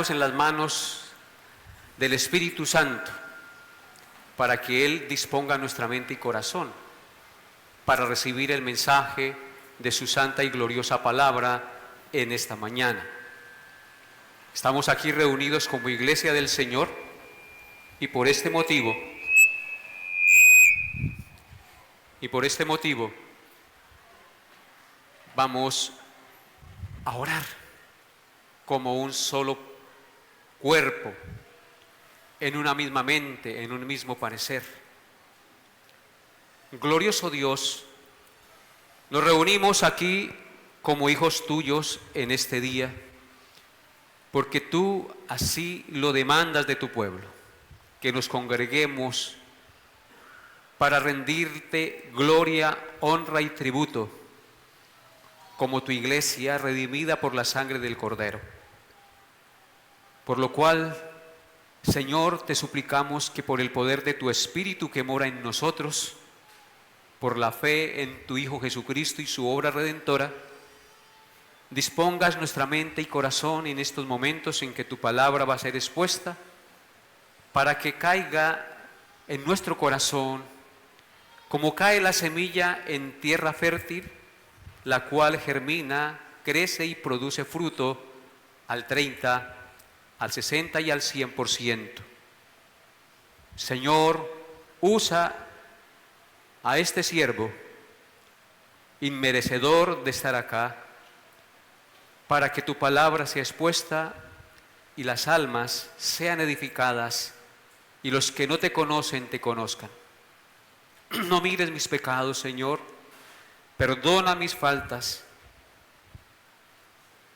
dejarnos en las manos del Espíritu Santo para que Él disponga nuestra mente y corazón para recibir el mensaje de su santa y gloriosa palabra en esta mañana. Estamos aquí reunidos como Iglesia del Señor y por este motivo vamos a orar como un solo cuerpo, en una misma mente, en un mismo parecer. Glorioso Dios, nos reunimos aquí como hijos tuyos en este día, porque tú así lo demandas de tu pueblo, que nos congreguemos para rendirte gloria, honra y tributo, como tu iglesia redimida por la sangre del Cordero. Por lo cual, Señor, te suplicamos que por el poder de tu Espíritu que mora en nosotros, por la fe en tu Hijo Jesucristo y su obra redentora, dispongas nuestra mente y corazón en estos momentos en que tu palabra va a ser expuesta, para que caiga en nuestro corazón, como cae la semilla en tierra fértil, la cual germina, crece y produce fruto al 30, al 60 y al 100%. Señor, usa a este siervo, inmerecedor de estar acá, para que tu palabra sea expuesta y las almas sean edificadas y los que no te conocen te conozcan. No mires mis pecados, Señor, perdona mis faltas.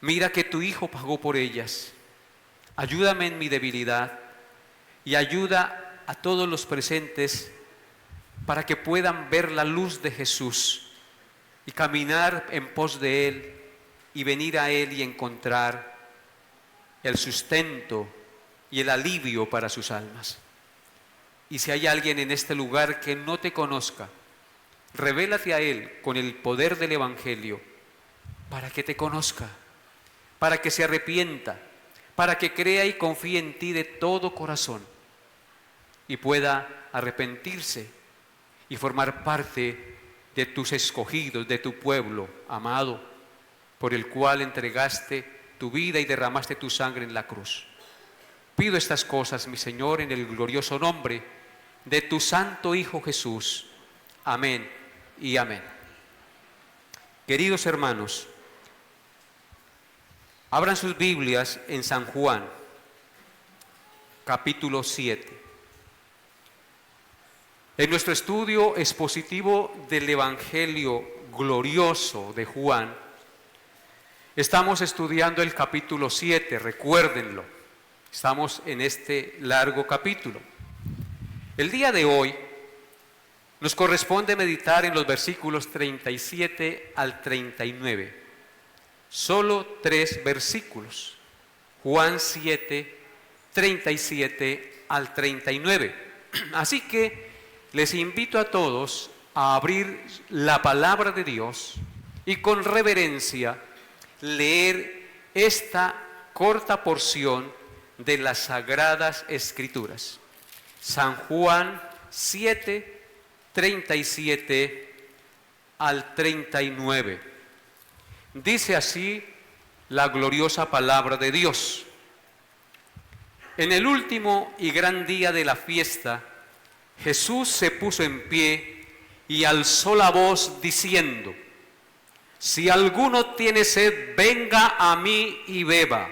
Mira que tu Hijo pagó por ellas. Ayúdame en mi debilidad y ayuda a todos los presentes para que puedan ver la luz de Jesús y caminar en pos de Él y venir a Él y encontrar el sustento y el alivio para sus almas. Y si hay alguien en este lugar que no te conozca, revélate a Él con el poder del Evangelio para que te conozca, para que se arrepienta, para que crea y confíe en ti de todo corazón y pueda arrepentirse y formar parte de tus escogidos, de tu pueblo amado, por el cual entregaste tu vida y derramaste tu sangre en la cruz. Pido estas cosas, mi Señor, en el glorioso nombre de tu santo Hijo Jesús. Amén y amén. Queridos hermanos, abran sus Biblias en San Juan, capítulo 7. En nuestro estudio expositivo del Evangelio glorioso de Juan, estamos estudiando el capítulo 7, recuérdenlo. Estamos en este largo capítulo. El día de hoy nos corresponde meditar en los versículos 37 al 39. Solo 3 versículos. Juan 7, 37 al 39. Así que les invito a todos a abrir la palabra de Dios y con reverencia leer esta corta porción de las Sagradas Escrituras. San Juan 7, 37 al 39. Dice así la gloriosa palabra de Dios. En el último y gran día de la fiesta, Jesús se puso en pie y alzó la voz diciendo: si alguno tiene sed, venga a mí y beba.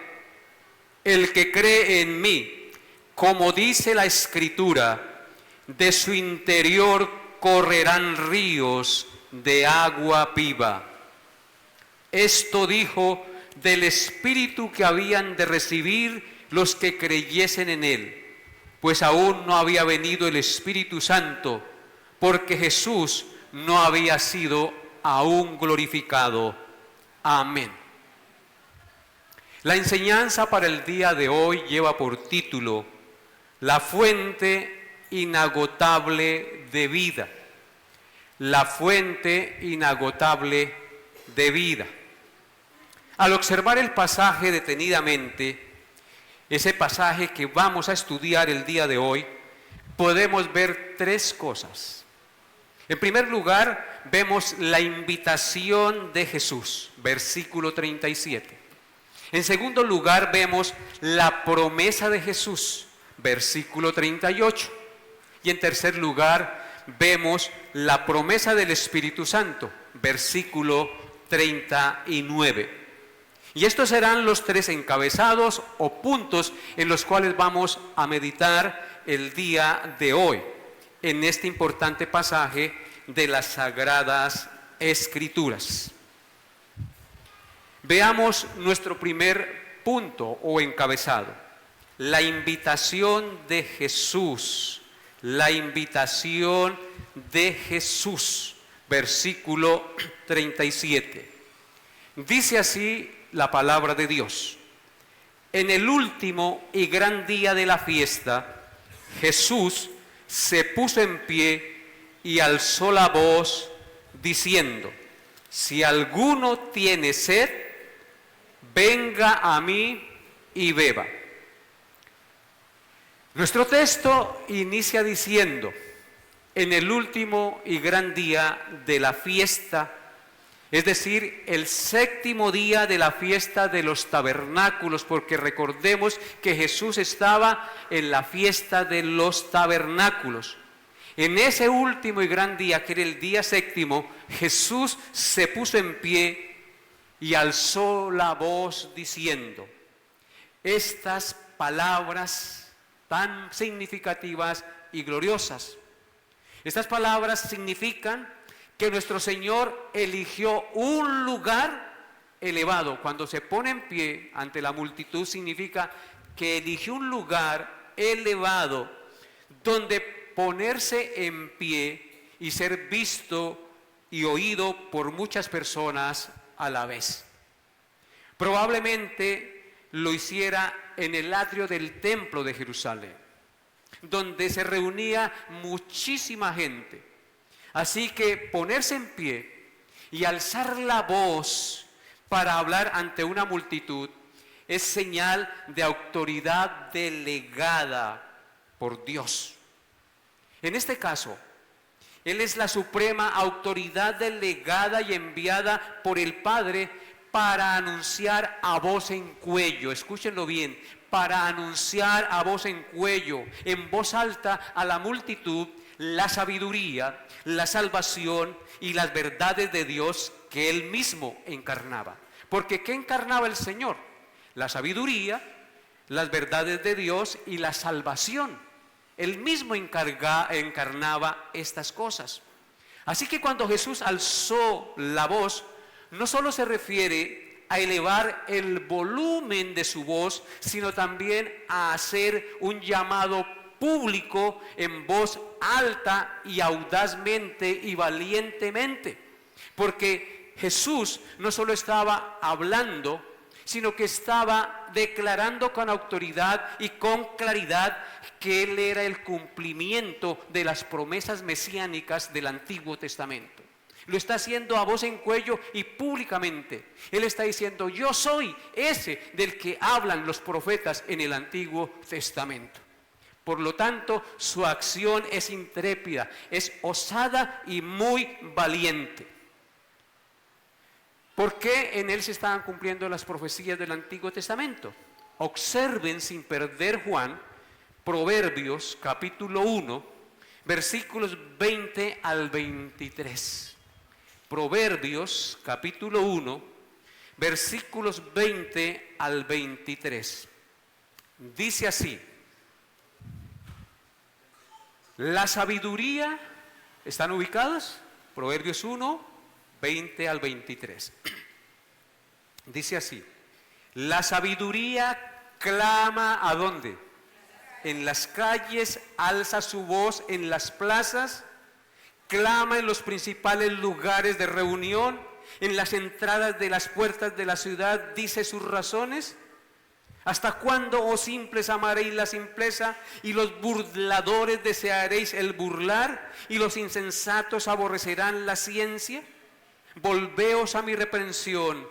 El que cree en mí, como dice la Escritura, de su interior correrán ríos de agua viva. Esto dijo del Espíritu que habían de recibir los que creyesen en Él, pues aún no había venido el Espíritu Santo, porque Jesús no había sido aún glorificado. Amén. La enseñanza para el día de hoy lleva por título La fuente inagotable de vida. La fuente inagotable de vida. Al observar el pasaje detenidamente, ese pasaje que vamos a estudiar el día de hoy, podemos ver tres cosas. En primer lugar, vemos la invitación de Jesús, versículo 37. En segundo lugar, vemos la promesa de Jesús, versículo 38. Y en tercer lugar, vemos la promesa del Espíritu Santo, versículo 39. Y estos serán los tres encabezados o puntos en los cuales vamos a meditar el día de hoy, en este importante pasaje de las Sagradas Escrituras. Veamos nuestro primer punto o encabezado, la invitación de Jesús, la invitación de Jesús, versículo 37. Dice así la palabra de Dios: en el último y gran día de la fiesta, Jesús se puso en pie y alzó la voz diciendo: si alguno tiene sed, venga a mí y beba. Nuestro texto inicia diciendo: en el último y gran día de la fiesta, es decir, el séptimo día de la fiesta de los tabernáculos, porque recordemos que Jesús estaba en la fiesta de los tabernáculos. En ese último y gran día, que era el día séptimo, Jesús se puso en pie y alzó la voz diciendo estas palabras tan significativas y gloriosas. Estas palabras significan que nuestro Señor eligió un lugar elevado. Cuando se pone en pie ante la multitud, significa que eligió un lugar elevado donde ponerse en pie y ser visto y oído por muchas personas a la vez. Probablemente lo hiciera en el atrio del templo de Jerusalén, donde se reunía muchísima gente. Así que ponerse en pie y alzar la voz para hablar ante una multitud es señal de autoridad delegada por Dios. En este caso, Él es la suprema autoridad delegada y enviada por el Padre para anunciar a voz en cuello, escúchenlo bien, para anunciar a voz en cuello, en voz alta a la multitud, la sabiduría, la salvación y las verdades de Dios que Él mismo encarnaba. Porque ¿qué encarnaba el Señor? La sabiduría, las verdades de Dios y la salvación. Él mismo encarnaba estas cosas. Así que cuando Jesús alzó la voz, no solo se refiere a elevar el volumen de su voz, sino también a hacer un llamado público en voz alta y audazmente y valientemente. Porque Jesús no solo estaba hablando, sino que estaba declarando con autoridad y con claridad que Él era el cumplimiento de las promesas mesiánicas del Antiguo Testamento. Lo está haciendo a voz en cuello y públicamente. Él está diciendo: yo soy ese del que hablan los profetas en el Antiguo Testamento. Por lo tanto, su acción es intrépida, es osada y muy valiente. ¿Por qué en Él se estaban cumpliendo las profecías del Antiguo Testamento? Observen sin perder Juan, Proverbios capítulo 1, versículos 20 al 23. Proverbios capítulo 1, versículos 20 al 23. Dice así: la sabiduría, ¿están ubicados? Proverbios 1, 20 al 23. Dice así: la sabiduría clama, ¿a dónde? En las calles, alza su voz en las plazas, clama en los principales lugares de reunión, en las entradas de las puertas de la ciudad, dice sus razones. ¿Hasta cuándo, oh simples, amaréis la simpleza, y los burladores desearéis el burlar, y los insensatos aborrecerán la ciencia? Volveos a mi reprensión,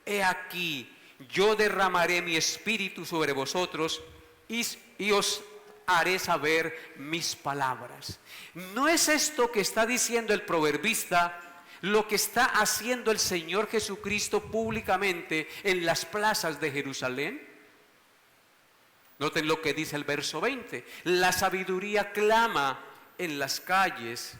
he aquí, yo derramaré mi espíritu sobre vosotros y os haré saber mis palabras. ¿No es esto que está diciendo el proverbista lo que está haciendo el Señor Jesucristo públicamente en las plazas de Jerusalén? Noten lo que dice el verso 20. La sabiduría clama en las calles,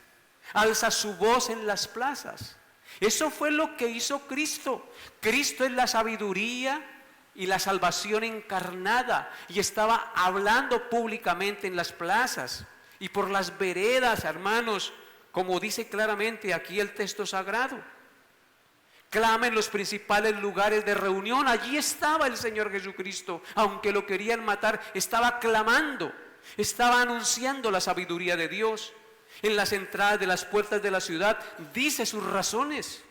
alza su voz en las plazas. Eso fue lo que hizo Cristo. Cristo es la sabiduría y la salvación encarnada, y estaba hablando públicamente en las plazas y por las veredas, hermanos, como dice claramente aquí el texto sagrado. Clama en los principales lugares de reunión. Allí estaba el Señor Jesucristo, aunque lo querían matar, estaba clamando, estaba anunciando la sabiduría de Dios. En las entradas de las puertas de la ciudad dice sus razones.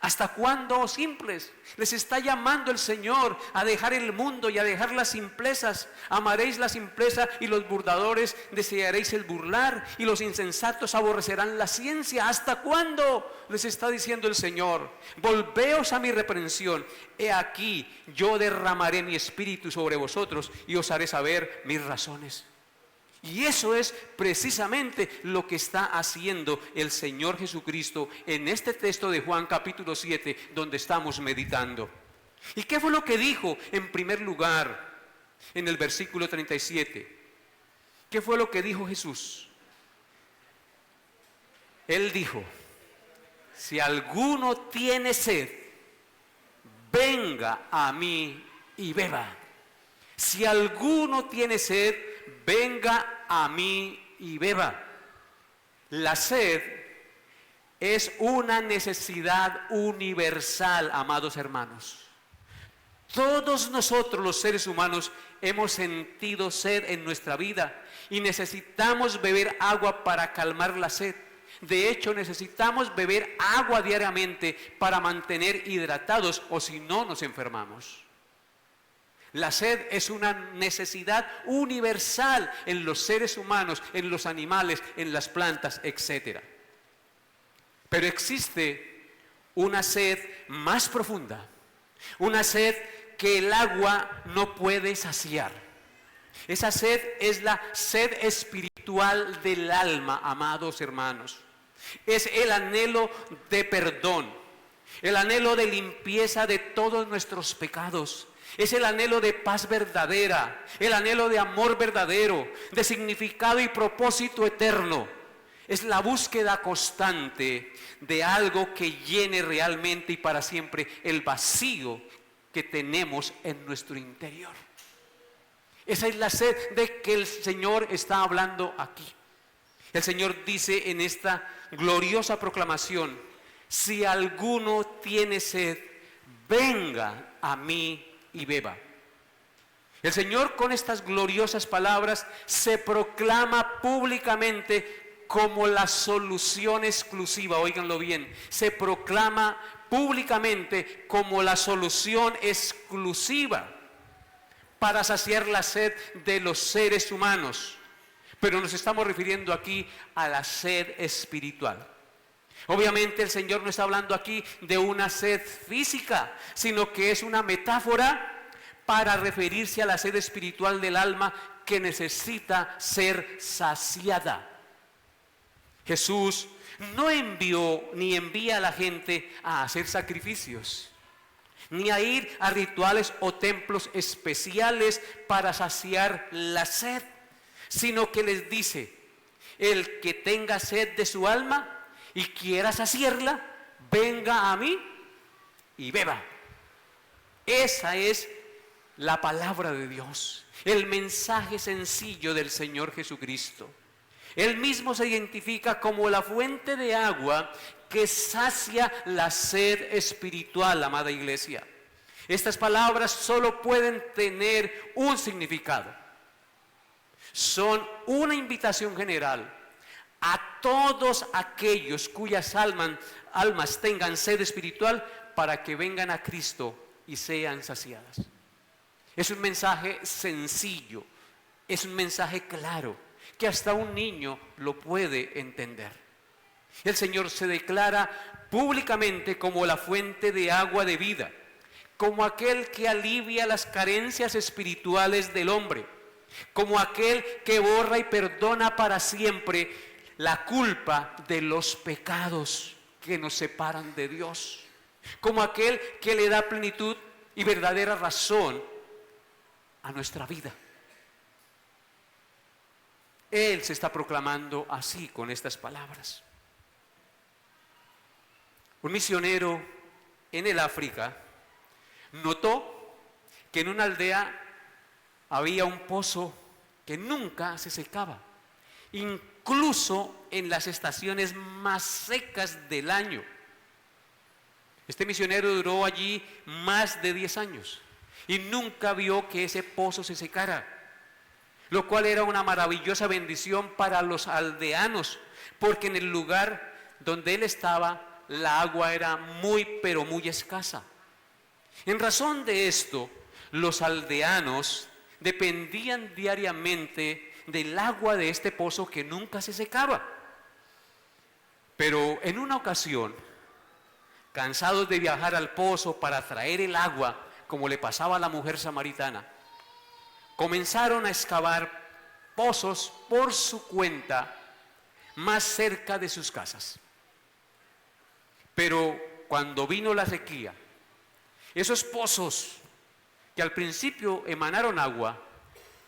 ¿Hasta cuándo, oh simples? Les está llamando el Señor a dejar el mundo y a dejar las simplezas. Amaréis la simpleza y los burladores desearéis el burlar, y los insensatos aborrecerán la ciencia. ¿Hasta cuándo? Les está diciendo el Señor. Volveos a mi reprensión. He aquí, yo derramaré mi espíritu sobre vosotros y os haré saber mis razones. Y eso es precisamente lo que está haciendo el Señor Jesucristo en este texto de Juan capítulo 7, donde estamos meditando. ¿Y qué fue lo que dijo en primer lugar en el versículo 37? ¿Qué fue lo que dijo Jesús? Él dijo: si alguno tiene sed, venga a mí y beba. Si alguno tiene sed, venga a mí y beba. La sed es una necesidad universal, amados hermanos. Todos nosotros los seres humanos hemos sentido sed en nuestra vida y necesitamos beber agua para calmar la sed. De hecho, necesitamos beber agua diariamente para mantener hidratados, o si no, nos enfermamos. La sed es una necesidad universal en los seres humanos, en los animales, en las plantas, etc. Pero existe una sed más profunda, una sed que el agua no puede saciar. Esa sed es la sed espiritual del alma, amados hermanos. Es el anhelo de perdón, el anhelo de limpieza de todos nuestros pecados. Es el anhelo de paz verdadera, el anhelo de amor verdadero, de significado y propósito eterno. Es la búsqueda constante de algo que llene realmente y para siempre el vacío que tenemos en nuestro interior. Esa es la sed de que el Señor está hablando aquí. El Señor dice en esta gloriosa proclamación: si alguno tiene sed, venga a mí y beba. El Señor, con estas gloriosas palabras, se proclama públicamente como la solución exclusiva. Óiganlo bien, se proclama públicamente como la solución exclusiva para saciar la sed de los seres humanos. Pero nos estamos refiriendo aquí a la sed espiritual. Obviamente el Señor no está hablando aquí de una sed física, sino que es una metáfora para referirse a la sed espiritual del alma que necesita ser saciada. Jesús no envió ni envía a la gente a hacer sacrificios, ni a ir a rituales o templos especiales para saciar la sed, sino que les dice: el que tenga sed de su alma y quiera saciarla, venga a mí y beba. Esa es la palabra de Dios, el mensaje sencillo del Señor Jesucristo. Él mismo se identifica como la fuente de agua que sacia la sed espiritual, amada iglesia. Estas palabras solo pueden tener un significado. Son una invitación general a todos aquellos cuyas almas tengan sed espiritual, para que vengan a Cristo y sean saciadas. Es un mensaje sencillo, es un mensaje claro, que hasta un niño lo puede entender. El Señor se declara públicamente como la fuente de agua de vida, como aquel que alivia las carencias espirituales del hombre, como aquel que borra y perdona para siempre la culpa de los pecados que nos separan de Dios, como aquel que le da plenitud y verdadera razón a nuestra vida. Él se está proclamando así con estas palabras. Un misionero en el África notó que en una aldea había un pozo que nunca se secaba, incluso en las estaciones más secas del año. Este misionero duró allí más de 10 años y nunca vio que ese pozo se secara, lo cual era una maravillosa bendición para los aldeanos, porque en el lugar donde él estaba, la agua era muy, pero muy escasa. En razón de esto, los aldeanos dependían diariamente del agua de este pozo que nunca se secaba. Pero en una ocasión, cansados de viajar al pozo para traer el agua, como le pasaba a la mujer samaritana, comenzaron a excavar pozos por su cuenta más cerca de sus casas. Pero cuando vino la sequía, esos pozos que al principio emanaron agua,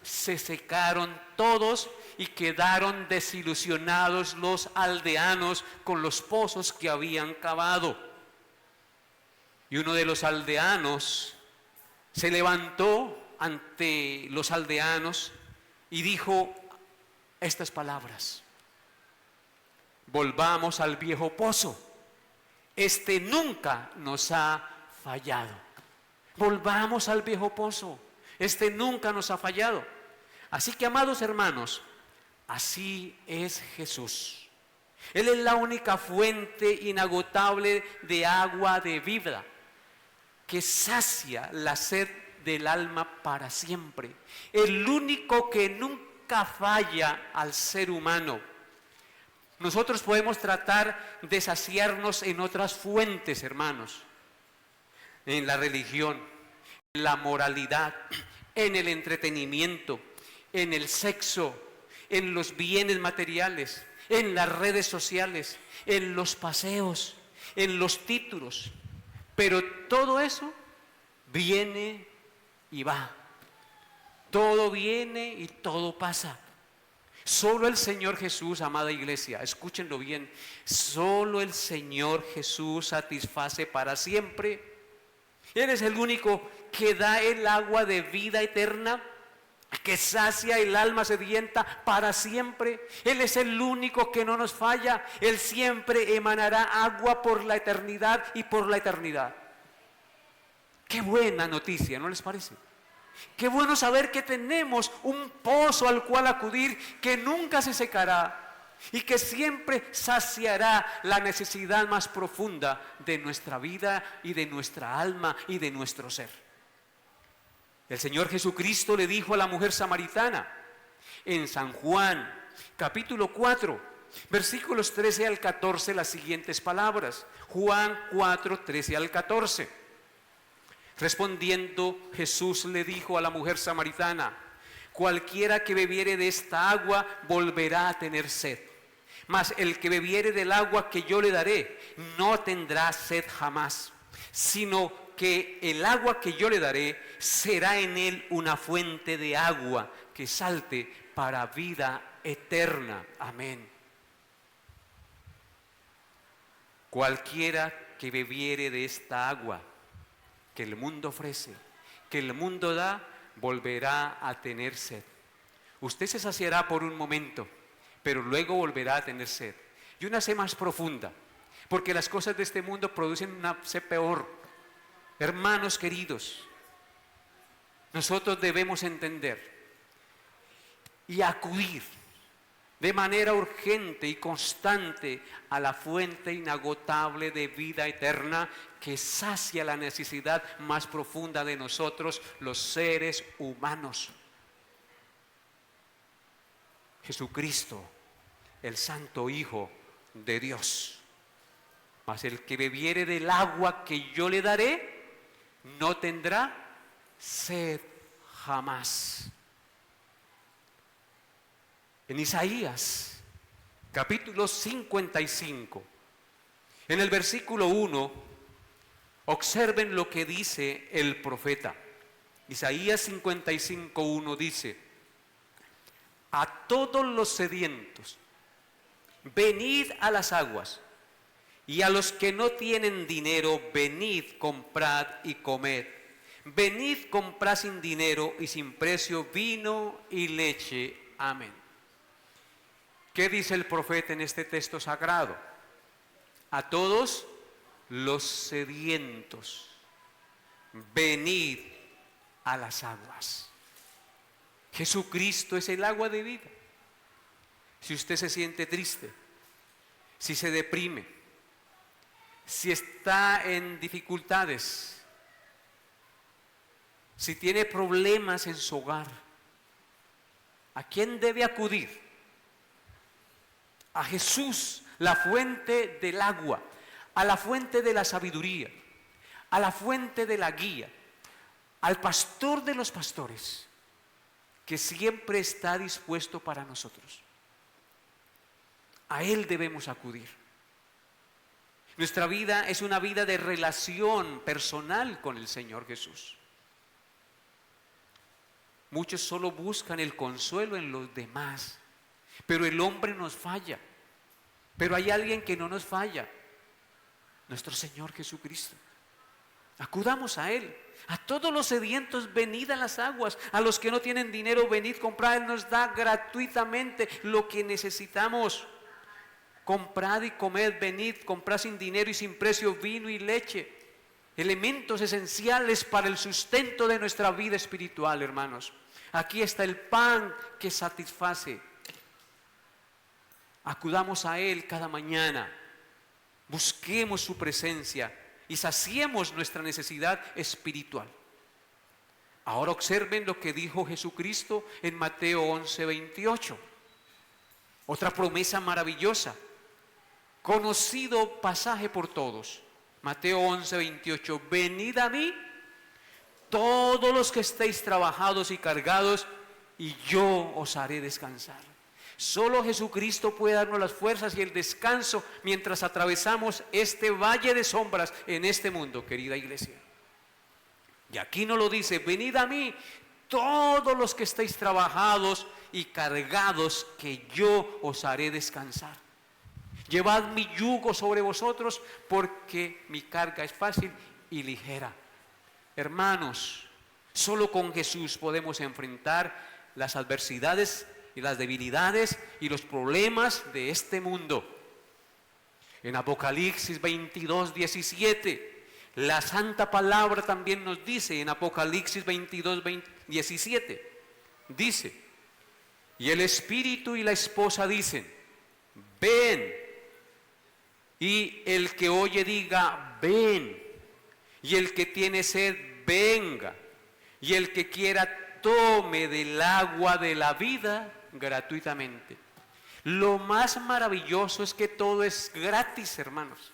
se secaron todos y quedaron desilusionados los aldeanos con los pozos que habían cavado. Y uno de los aldeanos se levantó ante los aldeanos y dijo estas palabras: volvamos al viejo pozo, este nunca nos ha fallado. Volvamos al viejo pozo, este nunca nos ha fallado. Así que, amados hermanos, así es Jesús. Él es la única fuente inagotable de agua de vida, que sacia la sed del alma para siempre. El único que nunca falla al ser humano. Nosotros podemos tratar de saciarnos en otras fuentes, hermanos, en la religión, en la moralidad, en el entretenimiento, en el sexo, en los bienes materiales, en las redes sociales, en los paseos, en los títulos. Pero todo eso viene y va. Todo viene y todo pasa. Solo el Señor Jesús, amada iglesia, escúchenlo bien, solo el Señor Jesús satisface para siempre. Él es el único que da el agua de vida eterna, que sacia el alma sedienta para siempre. Él es el único que no nos falla. Él siempre emanará agua por la eternidad y por la eternidad. Qué buena noticia, ¿no les parece? Qué bueno saber que tenemos un pozo al cual acudir que nunca se secará y que siempre saciará la necesidad más profunda de nuestra vida y de nuestra alma y de nuestro ser. El Señor Jesucristo le dijo a la mujer samaritana en San Juan, capítulo 4, versículos 13 al 14, las siguientes palabras. Juan 4, 13 al 14. Respondiendo, Jesús le dijo a la mujer samaritana: cualquiera que bebiere de esta agua volverá a tener sed, mas el que bebiere del agua que yo le daré no tendrá sed jamás, sino que el agua que yo le daré será en él una fuente de agua que salte para vida eterna. Amén. Cualquiera que bebiere de esta agua que el mundo ofrece, que el mundo da, volverá a tener sed. Usted se saciará por un momento, pero luego volverá a tener sed. Y una sed más profunda, porque las cosas de este mundo producen una sed peor. Hermanos queridos, nosotros debemos entender y acudir de manera urgente y constante a la fuente inagotable de vida eterna que sacia la necesidad más profunda de nosotros, los seres humanos. Jesucristo, el Santo Hijo de Dios. Mas el que bebiere del agua que yo le daré, no tendrá sed jamás. En Isaías, capítulo 55, en el versículo 1, observen lo que dice el profeta. Isaías 55, 1 dice: a todos los sedientos, venid a las aguas, y a los que no tienen dinero, venid, comprad y comed. Venid, comprad sin dinero y sin precio vino y leche. Amén. ¿Qué dice el profeta en este texto sagrado? A todos los sedientos, venid a las aguas. Jesucristo es el agua de vida. Si usted se siente triste, si se deprime, si está en dificultades, si tiene problemas en su hogar, ¿a quién debe acudir? A Jesús, la fuente del agua, a la fuente de la sabiduría, a la fuente de la guía, al pastor de los pastores, que siempre está dispuesto para nosotros. A Él debemos acudir. Nuestra vida es una vida de relación personal con el Señor Jesús. Muchos solo buscan el consuelo en los demás, pero el hombre nos falla. Pero hay alguien que no nos falla: nuestro Señor Jesucristo. Acudamos a Él. A todos los sedientos, venid a las aguas. A los que no tienen dinero, venid, comprad. Él nos da gratuitamente lo que necesitamos. Comprad y comed, venid, comprad sin dinero y sin precio vino y leche. Elementos esenciales para el sustento de nuestra vida espiritual, hermanos. Aquí está el pan que satisface. Acudamos a Él cada mañana. Busquemos su presencia y saciemos nuestra necesidad espiritual. Ahora observen lo que dijo Jesucristo en Mateo 11:28. Otra promesa maravillosa, conocido pasaje por todos. Mateo 11:28. Venid a mí, todos los que estéis trabajados y cargados, y yo os haré descansar. Solo Jesucristo puede darnos las fuerzas y el descanso mientras atravesamos este valle de sombras en este mundo, querida iglesia. Y aquí nos lo dice: venid a mí, todos los que estéis trabajados y cargados, que yo os haré descansar. Llevad mi yugo sobre vosotros, porque mi carga es fácil y ligera. Hermanos, solo con Jesús podemos enfrentar las adversidades y las debilidades y los problemas de este mundo. En Apocalipsis 22:17, la santa palabra también nos dice, en Apocalipsis 22:17, dice: y el Espíritu y la esposa dicen: ven. Y el que oye diga: ven. Y el que tiene sed, venga. Y el que quiera, tome del agua de la vida gratuitamente. Lo más maravilloso es que todo es gratis, hermanos.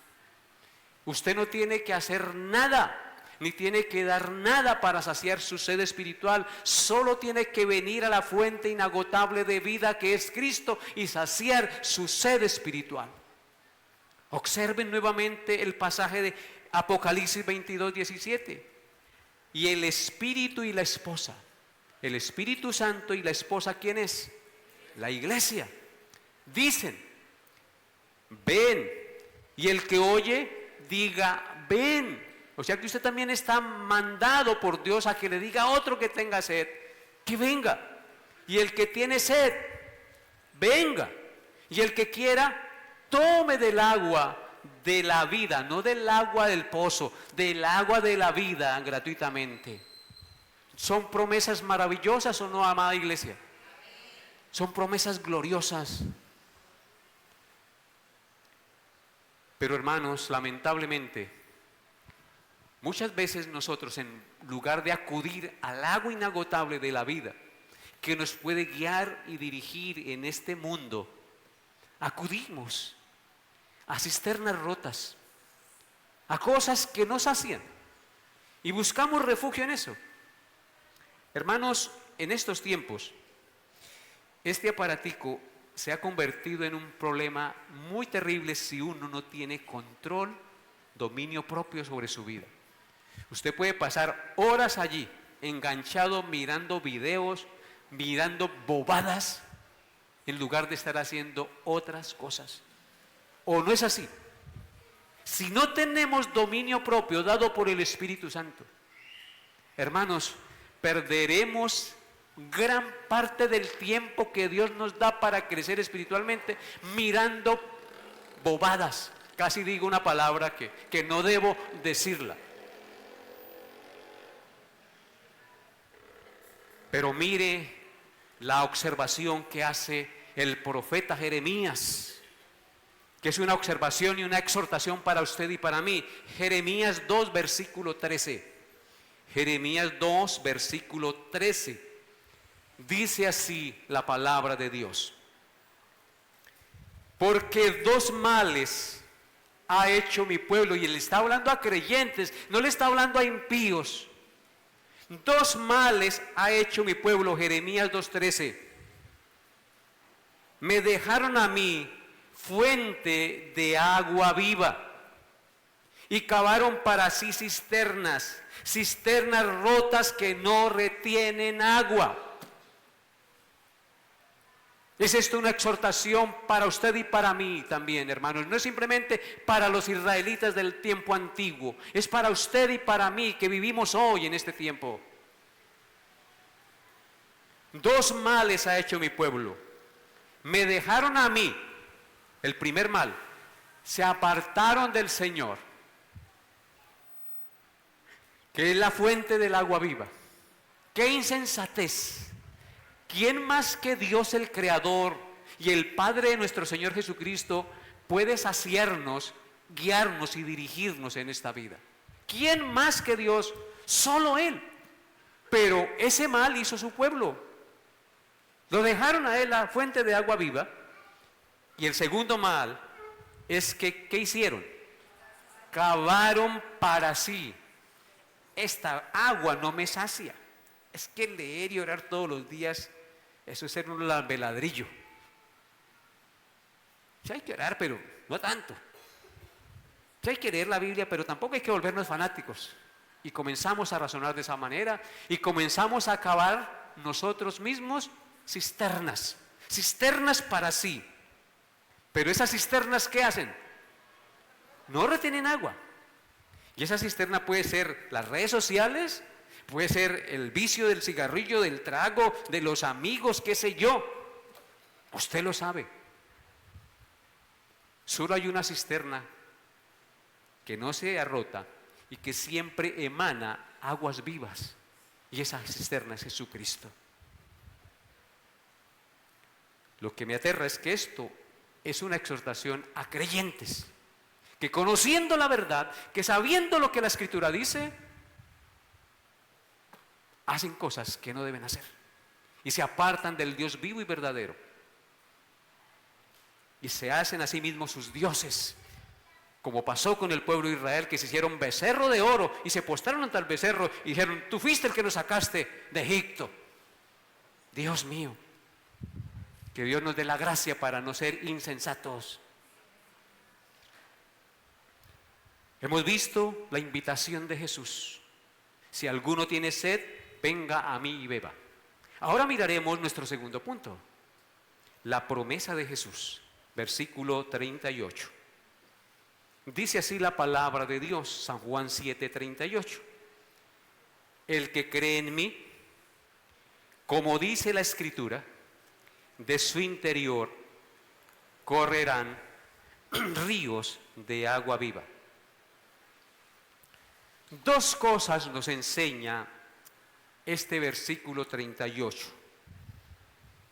Usted no tiene que hacer nada, ni tiene que dar nada para saciar su sed espiritual. Solo tiene que venir a la fuente inagotable de vida que es Cristo y saciar su sed espiritual. Observen nuevamente el pasaje de Apocalipsis 22:17. Y el Espíritu y la esposa, el Espíritu Santo y la esposa, ¿quién es? La iglesia. Dicen: ven. Y el que oye diga: ven. O sea que usted también está mandado por Dios a que le diga a otro que tenga sed, que venga. Y el que tiene sed, venga. Y el que quiera, tome del agua de la vida, no del agua del pozo, del agua de la vida gratuitamente. ¿Son promesas maravillosas o no, amada iglesia? Son promesas gloriosas. Pero hermanos, lamentablemente, muchas veces nosotros, en lugar de acudir al agua inagotable de la vida, que nos puede guiar y dirigir en este mundo, acudimos a cisternas rotas, a cosas que nos sacian Y buscamos refugio en eso. Hermanos, en estos tiempos, este aparatico se ha convertido en un problema muy terrible si uno no tiene control, dominio propio sobre su vida. Usted puede pasar horas allí, enganchado, mirando videos, mirando bobadas, en lugar de estar haciendo otras cosas. ¿O no es así? Si no tenemos dominio propio dado por el Espíritu Santo, hermanos, perderemos gran parte del tiempo que Dios nos da para crecer espiritualmente mirando bobadas. Casi digo una palabra que no debo decirla. Pero mire la observación que hace el profeta Jeremías, que es una observación y una exhortación para usted y para mí. Jeremías 2, versículo 13. Jeremías 2, versículo 13. Dice así la palabra de Dios: porque dos males ha hecho mi pueblo. Y él está hablando a creyentes, no le está hablando a impíos. Dos males ha hecho mi pueblo. Jeremías 2:13. Me dejaron a mí fuente de agua viva y cavaron para sí cisternas, cisternas rotas que no retienen agua. ¿Es esto una exhortación para usted y para mí también, hermanos? No es simplemente para los israelitas del tiempo antiguo, es para usted y para mí que vivimos hoy en este tiempo. Dos males ha hecho mi pueblo. Me dejaron a mí, el primer mal, se apartaron del Señor, que es la fuente del agua viva. ¡Qué insensatez! ¿Quién más que Dios el Creador y el Padre de nuestro Señor Jesucristo puede saciarnos, guiarnos y dirigirnos en esta vida? ¿Quién más que Dios? Solo Él. Pero ese mal hizo su pueblo. Lo dejaron a Él, la fuente de agua viva. Y el segundo mal es que, ¿qué hicieron? Cavaron para sí. Esta agua no me sacia. Es que leer y orar todos los días, eso es ser un lambeladrillo. Sí hay que orar, pero no tanto. Sí hay que leer la Biblia, pero tampoco hay que volvernos fanáticos. Y comenzamos a razonar de esa manera y comenzamos a cavar nosotros mismos cisternas, cisternas para sí. Pero esas cisternas, ¿qué hacen? No retienen agua. Y esa cisterna puede ser las redes sociales, puede ser el vicio del cigarrillo, del trago, de los amigos, qué sé yo. Usted lo sabe. Solo hay una cisterna que no se arrota y que siempre emana aguas vivas. Y esa cisterna es Jesucristo. Lo que me aterra es que esto es una exhortación a creyentes, que conociendo la verdad, que sabiendo lo que la Escritura dice, hacen cosas que no deben hacer y se apartan del Dios vivo y verdadero y se hacen a sí mismos sus dioses, como pasó con el pueblo de Israel, que se hicieron becerro de oro y se postraron ante el becerro y dijeron: tú fuiste el que nos sacaste de Egipto. Dios mío, que Dios nos dé la gracia para no ser insensatos. Hemos visto la invitación de Jesús: si alguno tiene sed, venga a mí y beba. Ahora miraremos nuestro segundo punto, la promesa de Jesús, versículo 38. Dice así la palabra de Dios, San Juan 7:38. El que cree en mí, como dice la Escritura, de su interior correrán ríos de agua viva. Dos cosas nos enseña este versículo 38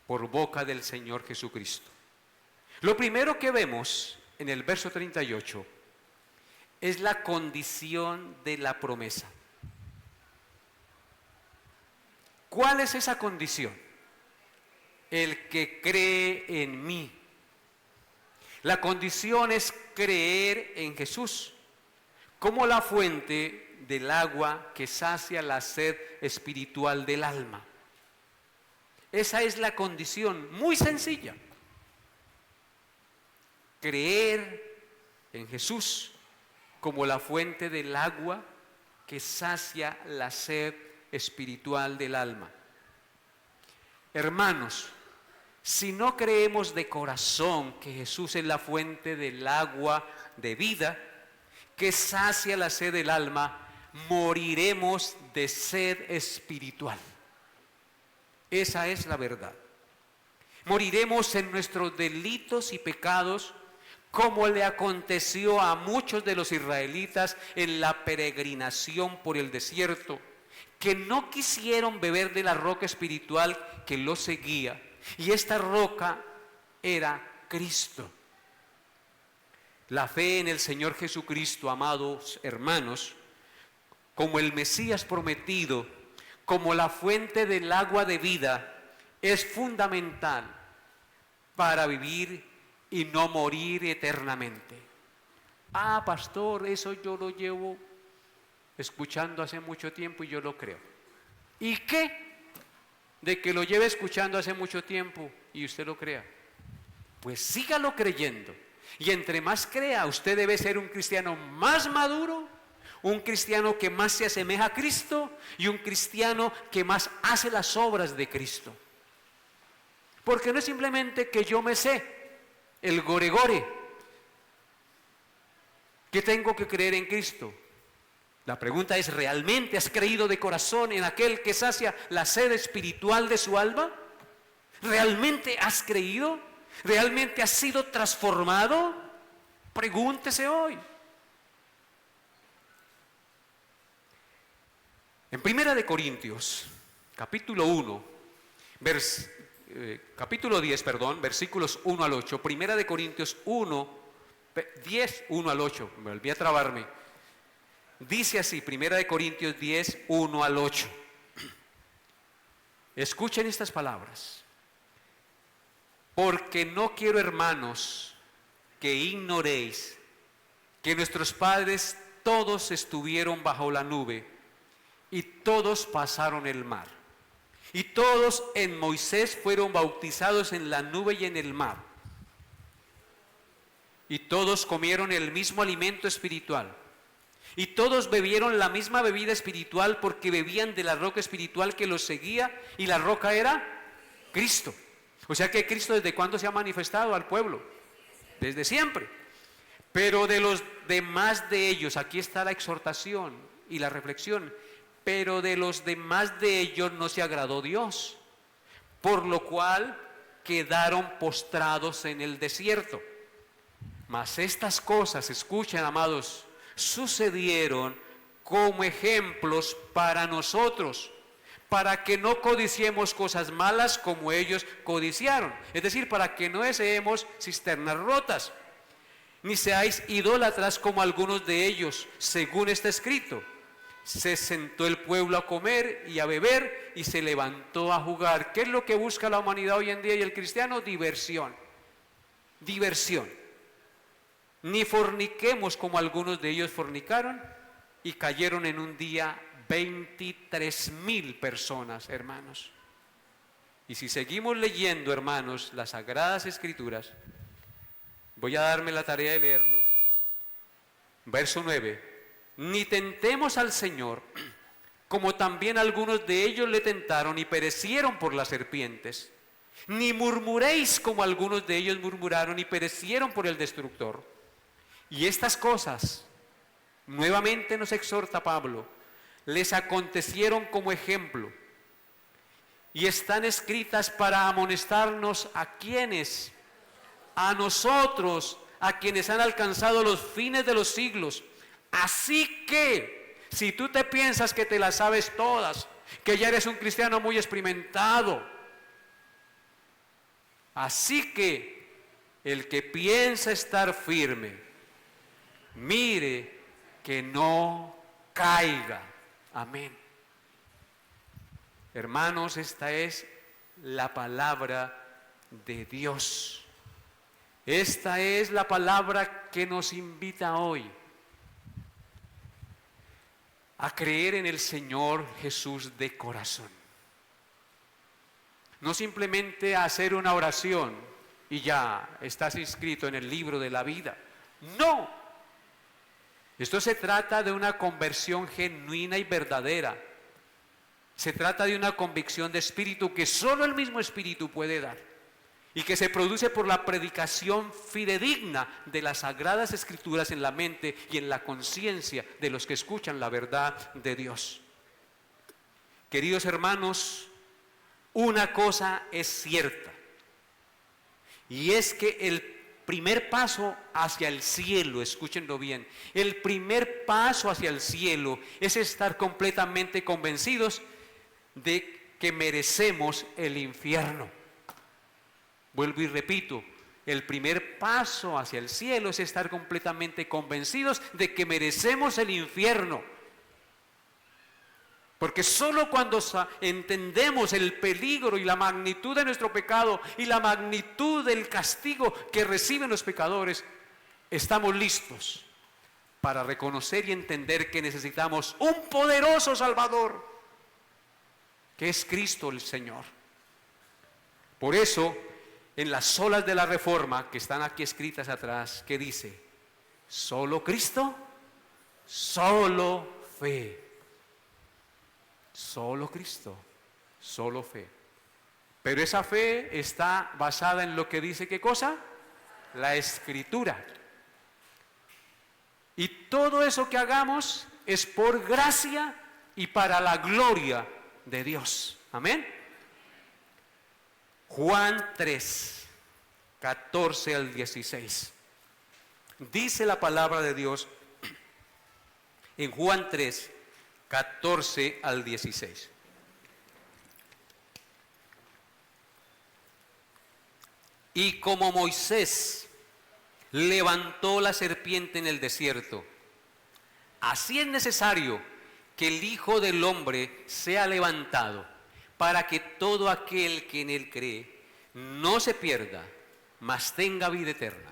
por boca del Señor Jesucristo. Lo primero que vemos en el verso 38 es la condición de la promesa. ¿Cuál es esa condición? El que cree en mí. La condición es creer en Jesús como la fuente del agua que sacia la sed espiritual del alma. Esa es la condición muy sencilla. Creer en Jesús como la fuente del agua que sacia la sed espiritual del alma. Hermanos, si no creemos de corazón que Jesús es la fuente del agua de vida que sacia la sed del alma, moriremos de sed espiritual. Esa es la verdad. Moriremos en nuestros delitos y pecados, como le aconteció a muchos de los israelitas en la peregrinación por el desierto, que no quisieron beber de la roca espiritual que los seguía, y esta roca era Cristo. La fe en el Señor Jesucristo, amados hermanos, como el Mesías prometido, como la fuente del agua de vida, es fundamental para vivir y no morir eternamente. Ah, pastor, eso yo lo llevo escuchando hace mucho tiempo y yo lo creo. ¿Y qué? De que lo lleve escuchando hace mucho tiempo y usted lo crea. Pues sígalo creyendo. Y entre más crea, usted debe ser un cristiano más maduro, un cristiano que más se asemeja a Cristo y un cristiano que más hace las obras de Cristo. Porque no es simplemente que yo me sé el gore-gore, que tengo que creer en Cristo. La pregunta es, ¿realmente has creído de corazón en aquel que sacia la sed espiritual de su alma? ¿Realmente has creído? ¿Realmente has sido transformado? Pregúntese hoy. En 1 Corintios, capítulo 10, versículos 1 al 8, 1 Corintios 10, 1 al 8, me olvidé trabarme. Dice así, 1 Corintios 10, 1 al 8. Escuchen estas palabras. Porque no quiero, hermanos, que ignoréis que nuestros padres todos estuvieron bajo la nube y todos pasaron el mar. Y todos en Moisés fueron bautizados en la nube y en el mar. Y todos comieron el mismo alimento espiritual. Y todos bebieron la misma bebida espiritual porque bebían de la roca espiritual que los seguía, y la roca era Cristo. O sea que Cristo, ¿desde cuándo se ha manifestado al pueblo? Desde siempre. Pero de los demás de ellos, aquí está la exhortación y la reflexión, pero de los demás de ellos no se agradó Dios, por lo cual quedaron postrados en el desierto. Mas estas cosas, escuchen, amados, sucedieron como ejemplos para nosotros, para que no codiciemos cosas malas como ellos codiciaron. Es decir, para que no deseemos cisternas rotas, ni seáis idólatras como algunos de ellos, según está escrito. Se sentó el pueblo a comer y a beber y se levantó a jugar. ¿Qué es lo que busca la humanidad hoy en día y el cristiano? Diversión. Diversión. Ni forniquemos como algunos de ellos fornicaron y cayeron en un día 23,000 personas, hermanos. Y si seguimos leyendo, hermanos, las Sagradas Escrituras, voy a darme la tarea de leerlo. Verso 9. Ni tentemos al Señor, como también algunos de ellos le tentaron y perecieron por las serpientes. Ni murmuréis como algunos de ellos murmuraron y perecieron por el destructor. Y estas cosas, nuevamente nos exhorta Pablo, les acontecieron como ejemplo y están escritas para amonestarnos a quienes, a nosotros, a quienes han alcanzado los fines de los siglos. Así que, si tú te piensas que te las sabes todas, que ya eres un cristiano muy experimentado, así que el que piensa estar firme, mire que no caiga. Amén. Hermanos, esta es la palabra de Dios. Esta es la palabra que nos invita hoy a creer en el Señor Jesús de corazón. No simplemente a hacer una oración y ya estás inscrito en el libro de la vida. No. Esto se trata de una conversión genuina y verdadera. Se trata de una convicción de espíritu que solo el mismo espíritu puede dar y que se produce por la predicación fidedigna de las sagradas escrituras en la mente y en la conciencia de los que escuchan la verdad de Dios. Queridos hermanos, una cosa es cierta, y es que el primer paso hacia el cielo, escúchenlo bien, el primer paso hacia el cielo es estar completamente convencidos de que merecemos el infierno. Vuelvo y repito, el primer paso hacia el cielo es estar completamente convencidos de que merecemos el infierno. Porque solo cuando entendemos el peligro y la magnitud de nuestro pecado y la magnitud del castigo que reciben los pecadores, estamos listos para reconocer y entender que necesitamos un poderoso Salvador, que es Cristo el Señor. Por eso, en las solas de la Reforma, que están aquí escritas atrás, ¿qué dice? Solo Cristo, solo fe. Solo Cristo, solo fe. Pero esa fe está basada en lo que dice, ¿qué cosa? La Escritura. Y todo eso que hagamos es por gracia y para la gloria de Dios. Amén. Juan 3, 14 al 16. Dice la palabra de Dios en Juan 3, 14 al 16. Y como Moisés levantó la serpiente en el desierto, así es necesario que el Hijo del Hombre sea levantado, para que todo aquel que en él cree no se pierda, mas tenga vida eterna.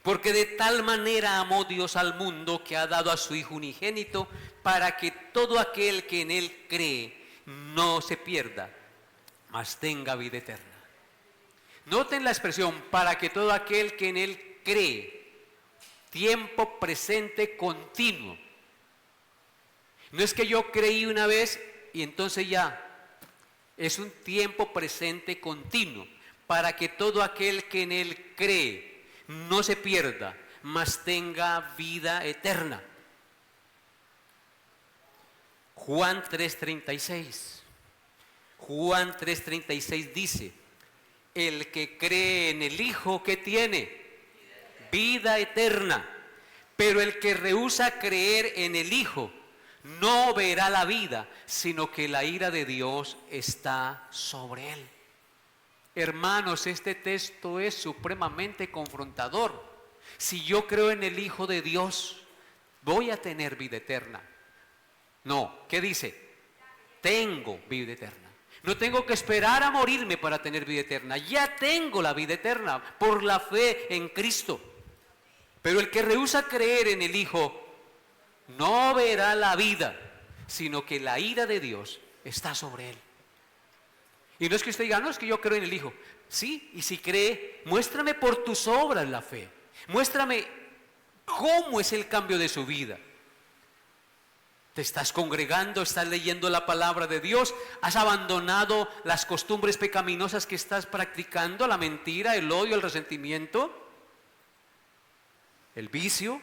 Porque de tal manera amó Dios al mundo que ha dado a su Hijo unigénito, para que todo aquel que en él cree no se pierda, mas tenga vida eterna. Noten la expresión, para que todo aquel que en él cree, tiempo presente continuo. No es que yo creí una vez y entonces ya, es un tiempo presente continuo, para que todo aquel que en él cree no se pierda, mas tenga vida eterna. Juan 3:36. Juan 3:36 dice, el que cree en el Hijo, ¿qué tiene? Vida eterna. Pero el que rehúsa creer en el Hijo no verá la vida, sino que la ira de Dios está sobre él. Hermanos, este texto es supremamente confrontador. Si yo creo en el Hijo de Dios, voy a tener vida eterna. No, ¿qué dice? Tengo vida eterna. No tengo que esperar a morirme para tener vida eterna. Ya tengo la vida eterna por la fe en Cristo. Pero el que rehúsa creer en el Hijo no verá la vida, sino que la ira de Dios está sobre él. Y no es que usted diga, no, es que yo creo en el Hijo. Sí, y si cree, muéstrame por tus obras la fe. Muéstrame cómo es el cambio de su vida. ¿Te estás congregando? ¿Estás leyendo la palabra de Dios? ¿Has abandonado las costumbres pecaminosas que estás practicando? La mentira, el odio, el resentimiento, el vicio,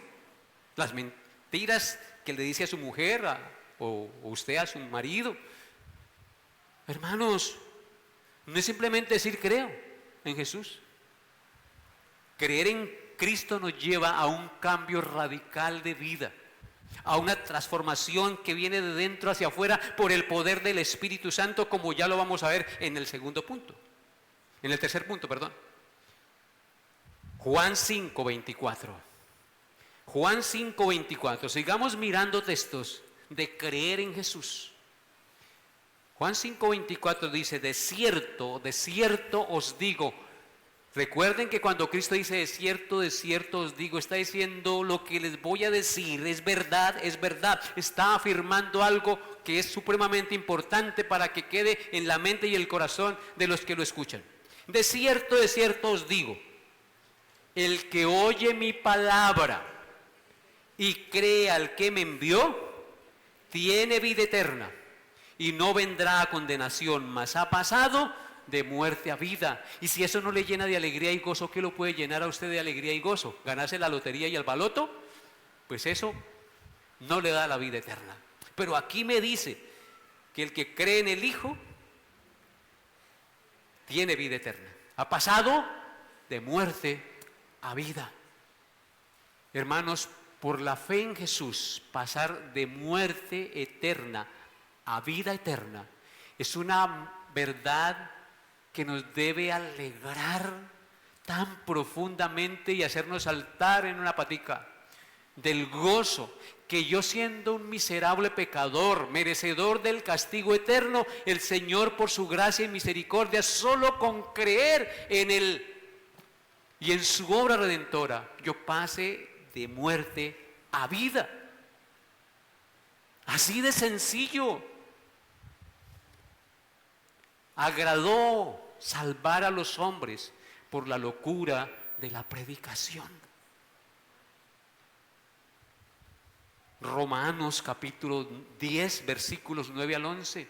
las mentiras que le dice a su mujer o usted a su marido. Hermanos, no es simplemente decir creo en Jesús. Creer en Cristo nos lleva a un cambio radical de vida, a una transformación que viene de dentro hacia afuera por el poder del Espíritu Santo, como ya lo vamos a ver en el segundo punto, en el tercer punto, perdón. Juan 5:24. Juan 5:24. Sigamos mirando textos de creer en Jesús. Juan 5:24 dice, de cierto os digo, Recuerden que cuando Cristo dice de cierto os digo, está diciendo lo que les voy a decir, es verdad, está afirmando algo que es supremamente importante para que quede en la mente y el corazón de los que lo escuchan. De cierto os digo, el que oye mi palabra y cree al que me envió, tiene vida eterna y no vendrá a condenación, mas ha pasado de muerte a vida. Y si eso no le llena de alegría y gozo, ¿qué lo puede llenar a usted de alegría y gozo? ¿Ganarse la lotería y el baloto? Pues eso no le da la vida eterna. Pero aquí me dice que el que cree en el Hijo tiene vida eterna. Ha pasado de muerte a vida. Hermanos, por la fe en Jesús, pasar de muerte eterna a vida eterna es una verdad que nos debe alegrar tan profundamente y hacernos saltar en una patica del gozo que yo, siendo un miserable pecador, merecedor del castigo eterno, el Señor por su gracia y misericordia, solo con creer en Él y en su obra redentora, yo pase de muerte a vida. Así de sencillo. Agradó salvar a los hombres por la locura de la predicación. Romanos capítulo 10, versículos 9 al 11.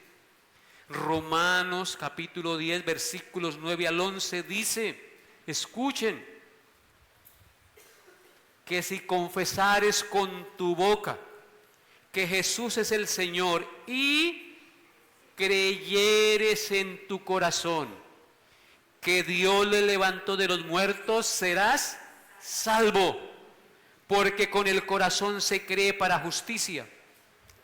Romanos capítulo 10, versículos 9 al 11 dice, escuchen, que si confesares con tu boca que Jesús es el Señor y creyeres en tu corazón que Dios le levantó de los muertos, serás salvo. Porque con el corazón se cree para justicia,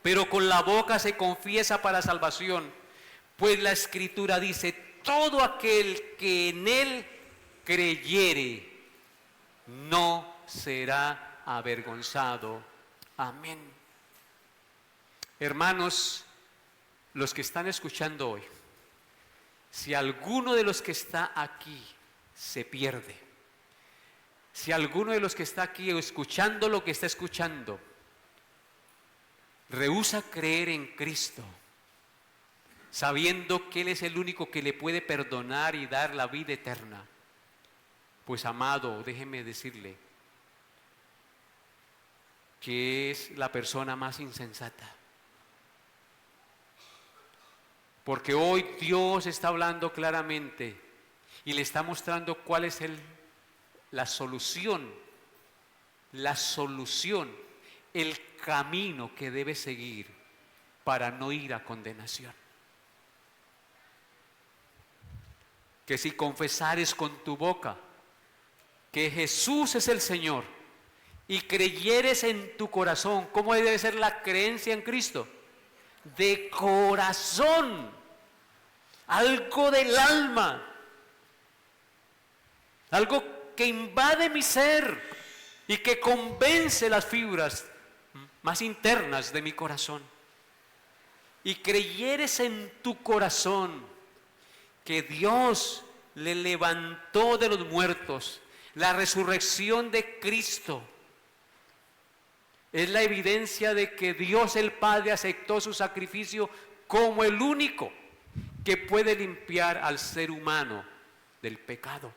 pero con la boca se confiesa para salvación. Pues la Escritura dice, todo aquel que en Él creyere no será avergonzado. Amén. Hermanos, los que están escuchando hoy, si alguno de los que está aquí se pierde, si alguno de los que está aquí escuchando lo que está escuchando, rehúsa creer en Cristo, sabiendo que Él es el único que le puede perdonar y dar la vida eterna, pues amado, déjeme decirle que es la persona más insensata. Porque hoy Dios está hablando claramente y le está mostrando cuál es la solución, el camino que debe seguir para no ir a condenación. Que si confesares con tu boca que Jesús es el Señor y creyeres en tu corazón, ¿cómo debe ser la creencia en Cristo? De corazón. Algo del alma, algo que invade mi ser y que convence las fibras más internas de mi corazón. Y creyeres en tu corazón que Dios le levantó de los muertos, la resurrección de Cristo es la evidencia de que Dios el Padre aceptó su sacrificio como el único que puede limpiar al ser humano del pecado.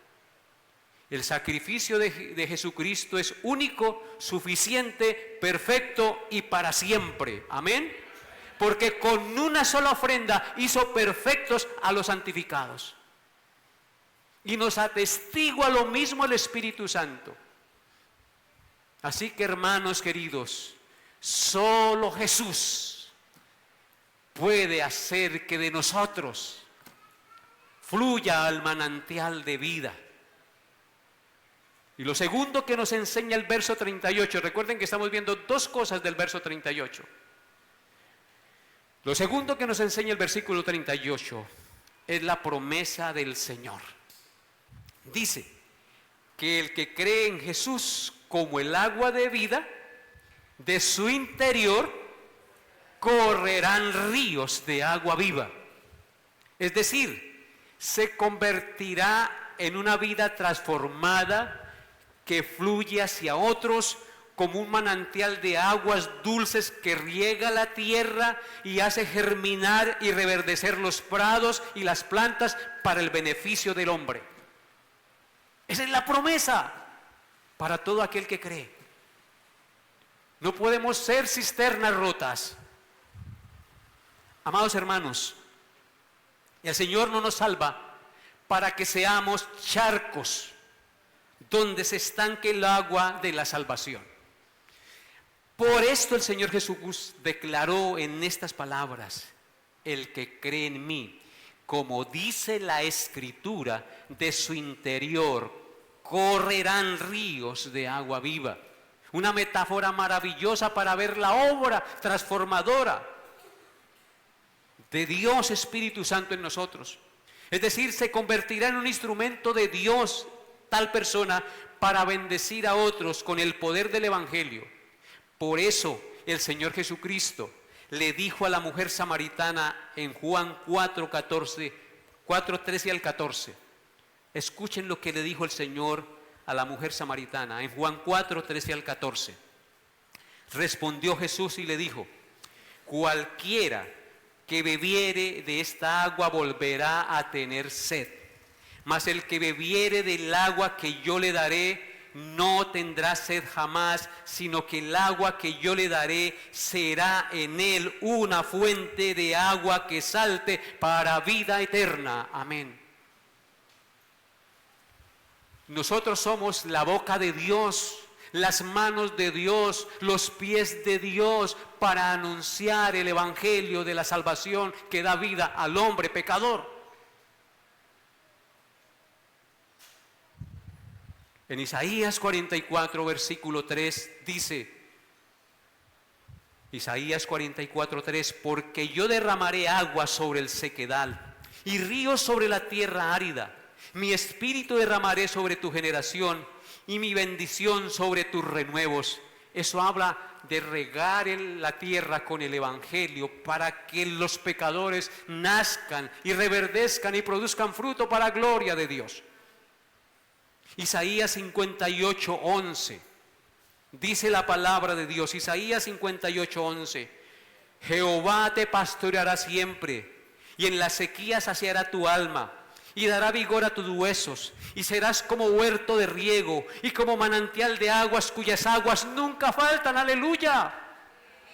El sacrificio de Jesucristo es único, suficiente, perfecto y para siempre. Amén. Porque con una sola ofrenda hizo perfectos a los santificados. Y nos atestigua lo mismo el Espíritu Santo. Así que, hermanos queridos, solo Jesús puede hacer que de nosotros fluya al manantial de vida. Y lo segundo que nos enseña el verso 38, recuerden que estamos viendo dos cosas del verso 38. Lo segundo que nos enseña el versículo 38 es la promesa del Señor. Dice que el que cree en Jesús como el agua de vida, de su interior correrán ríos de agua viva. Es decir, se convertirá en una vida transformada que fluye hacia otros como un manantial de aguas dulces que riega la tierra y hace germinar y reverdecer los prados y las plantas para el beneficio del hombre. Esa es la promesa para todo aquel que cree. No podemos ser cisternas rotas. Amados hermanos, el Señor no nos salva para que seamos charcos donde se estanque el agua de la salvación. Por esto el Señor Jesús declaró en estas palabras: el que cree en mí, como dice la Escritura, de su interior correrán ríos de agua viva. Una metáfora maravillosa para ver la obra transformadora de Dios Espíritu Santo en nosotros. Es decir, se convertirá en un instrumento de Dios tal persona para bendecir a otros con el poder del Evangelio. Por eso el Señor Jesucristo le dijo a la mujer samaritana en Juan 4:13 al 14. Escuchen lo que le dijo el Señor a la mujer samaritana en Juan 4:13 al 14. Respondió Jesús y le dijo: cualquiera que bebiere de esta agua volverá a tener sed, mas el que bebiere del agua que yo le daré no tendrá sed jamás, sino que el agua que yo le daré será en él una fuente de agua que salte para vida eterna. Amén. Nosotros somos la boca de Dios, las manos de Dios, los pies de Dios para anunciar el Evangelio de la salvación que da vida al hombre pecador. En Isaías 44, versículo 3 dice, Isaías 44, 3, porque yo derramaré agua sobre el sequedal y ríos sobre la tierra árida. Mi espíritu derramaré sobre tu generación y mi bendición sobre tus renuevos. Eso habla de regar en la tierra con el Evangelio para que los pecadores nazcan y reverdezcan y produzcan fruto para gloria de Dios. Isaías 58, 11. Dice la palabra de Dios, Isaías 58, 11. Jehová te pastoreará siempre y en la sequía saciará tu alma y dará vigor a tus huesos, y serás como huerto de riego y como manantial de aguas cuyas aguas nunca faltan. Aleluya.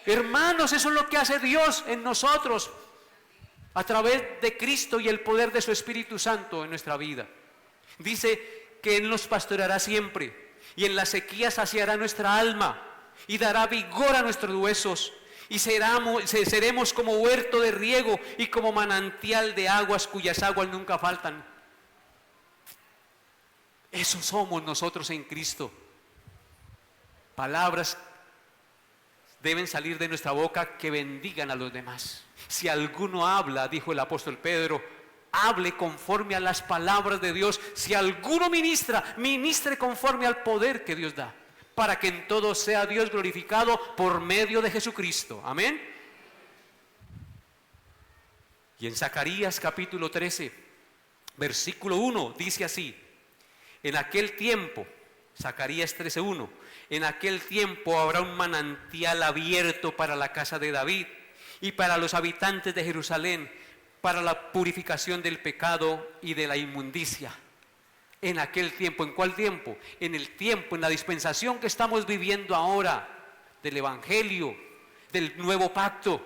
Hermanos, eso es lo que hace Dios en nosotros a través de Cristo y el poder de su Espíritu Santo en nuestra vida. Dice que Él nos pastoreará siempre y en la sequía saciará nuestra alma y dará vigor a nuestros huesos. Y seremos como huerto de riego y como manantial de aguas cuyas aguas nunca faltan. Eso somos nosotros en Cristo. Palabras deben salir de nuestra boca que bendigan a los demás. Si alguno habla, dijo el apóstol Pedro, hable conforme a las palabras de Dios. Si alguno ministra, ministre conforme al poder que Dios da, para que en todo sea Dios glorificado por medio de Jesucristo. Amén. Y en Zacarías capítulo 13, versículo 1, dice así: en aquel tiempo, Zacarías 13:1, en aquel tiempo habrá un manantial abierto para la casa de David y para los habitantes de Jerusalén, para la purificación del pecado y de la inmundicia. En aquel tiempo, ¿en cuál tiempo? En el tiempo, en la dispensación que estamos viviendo ahora, del Evangelio, del nuevo pacto.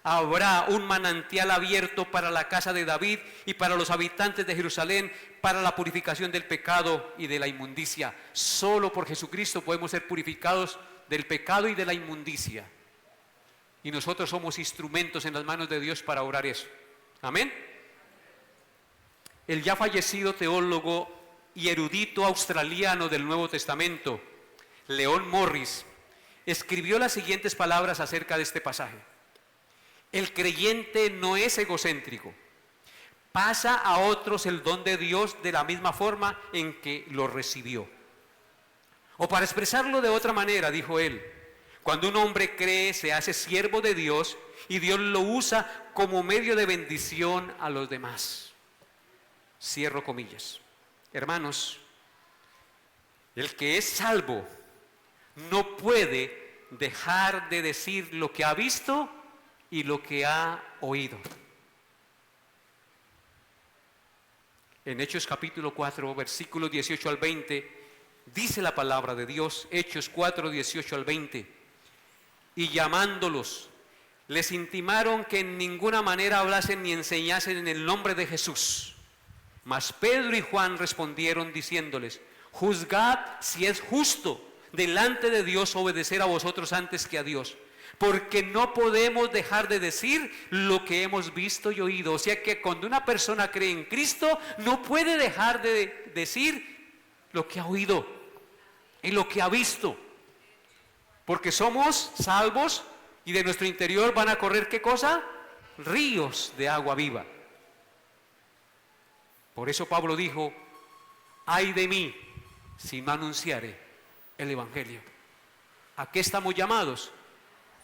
Habrá un manantial abierto para la casa de David y para los habitantes de Jerusalén, para la purificación del pecado y de la inmundicia. Solo por Jesucristo podemos ser purificados del pecado y de la inmundicia. Y nosotros somos instrumentos en las manos de Dios para obrar eso. Amén. El ya fallecido teólogo y erudito australiano del Nuevo Testamento, Leon Morris, escribió las siguientes palabras acerca de este pasaje: el creyente no es egocéntrico, pasa a otros el don de Dios de la misma forma en que lo recibió. O para expresarlo de otra manera, dijo él, cuando un hombre cree, se hace siervo de Dios y Dios lo usa como medio de bendición a los demás. Cierro comillas. Hermanos, el que es salvo no puede dejar de decir lo que ha visto y lo que ha oído. En Hechos capítulo 4, versículos 18 al 20, dice la palabra de Dios, Hechos 4, 18 al 20, y llamándolos, les intimaron que en ninguna manera hablasen ni enseñasen en el nombre de Jesús. Mas Pedro y Juan respondieron diciéndoles, juzgad si es justo delante de Dios obedecer a vosotros antes que a Dios, porque no podemos dejar de decir lo que hemos visto y oído. O sea que cuando una persona cree en Cristo, no puede dejar de decir lo que ha oído y lo que ha visto, porque somos salvos y de nuestro interior van a correr, ¿qué cosa? Ríos de agua viva. Por eso Pablo dijo, ay de mí si no anunciare el Evangelio. ¿A qué estamos llamados?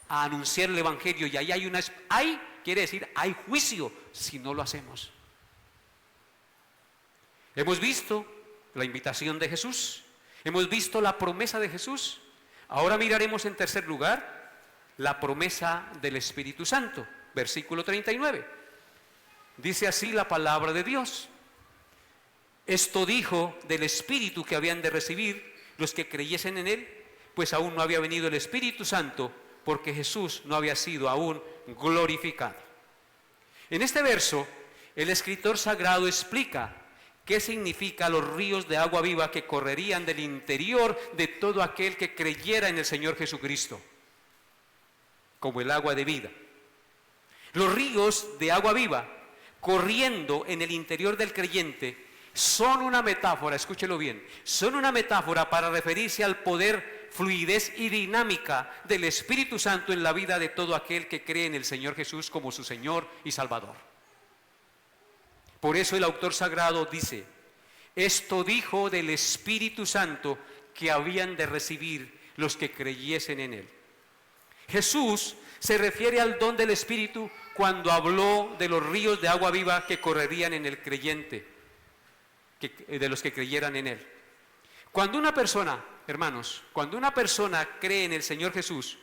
A anunciar el Evangelio. Y ahí quiere decir, hay juicio si no lo hacemos. Hemos visto la invitación de Jesús, hemos visto la promesa de Jesús. Ahora miraremos en tercer lugar la promesa del Espíritu Santo. Versículo 39. Dice así la palabra de Dios. Esto dijo del Espíritu que habían de recibir los que creyesen en Él, pues aún no había venido el Espíritu Santo, porque Jesús no había sido aún glorificado. En este verso, el escritor sagrado explica qué significa los ríos de agua viva que correrían del interior de todo aquel que creyera en el Señor Jesucristo, como el agua de vida. Los ríos de agua viva corriendo en el interior del creyente son una metáfora, escúchelo bien, son una metáfora para referirse al poder, fluidez y dinámica del Espíritu Santo en la vida de todo aquel que cree en el Señor Jesús como su Señor y Salvador. Por eso el autor sagrado dice, esto dijo del Espíritu Santo que habían de recibir los que creyesen en Él. Jesús se refiere al don del Espíritu cuando habló de los ríos de agua viva que correrían en el creyente, de los que creyeran en Él. Cuando una persona, hermanos, cuando una persona cree en el Señor Jesús